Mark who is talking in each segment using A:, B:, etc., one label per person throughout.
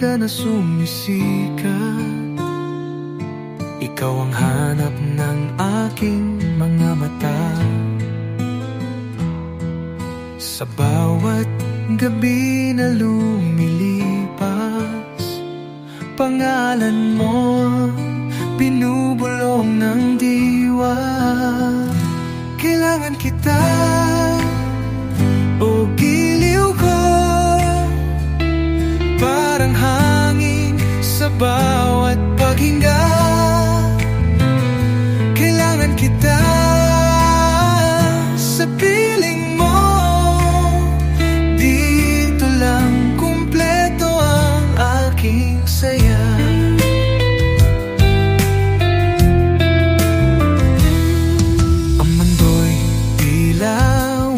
A: umaga na sumisikat, ikaw ang hanap ng aking mga mata. Sa bawat gabi na lumilipas, pangalan mo binubulong ng diwa. Kailangan kita, o giliw ko, parang hangin sa bawat paghinga. Kailangan kita sa piling mo, dito lang kumpleto ang aking saya. Ang mundo'y tila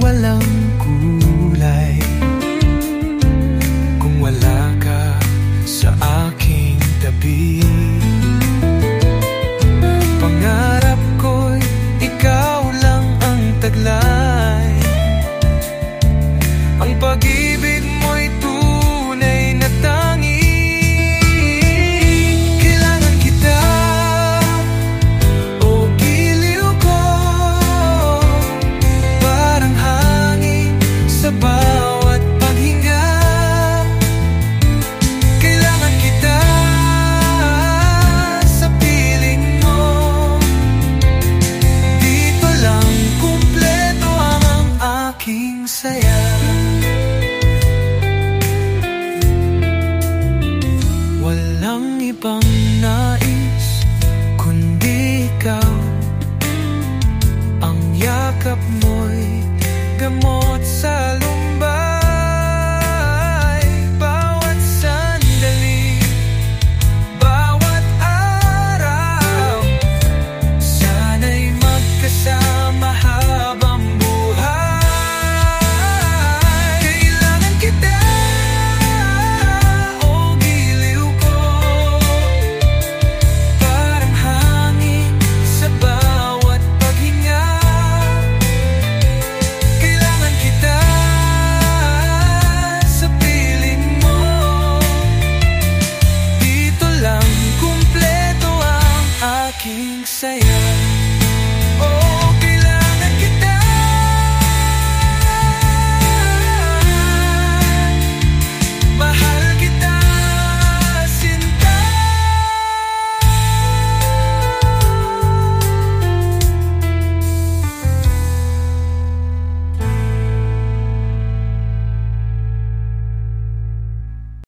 A: walang kulay kung wala ka sa aking tabi. Pangarap ko'y ikaw lang ang taglay, ang pag-ibig mo'y tunay na tangi. Kailangan kita, o giliw ko, parang hangin sa bawat paghinga. Kailangan kita sa piling mo, dito lang kumpleto ang aking saya. Walang ibang nais kundi ikaw, ang yakap mo'y gamot sa lumbay. Bawat sandali, bawat araw, sana'y magkasama habang buhay. Kailangan kita, o giliw ko, parang hangin sa bawat paghinga. Kailangan kita sa piling mo, dito lang kumpleto ang aking saya.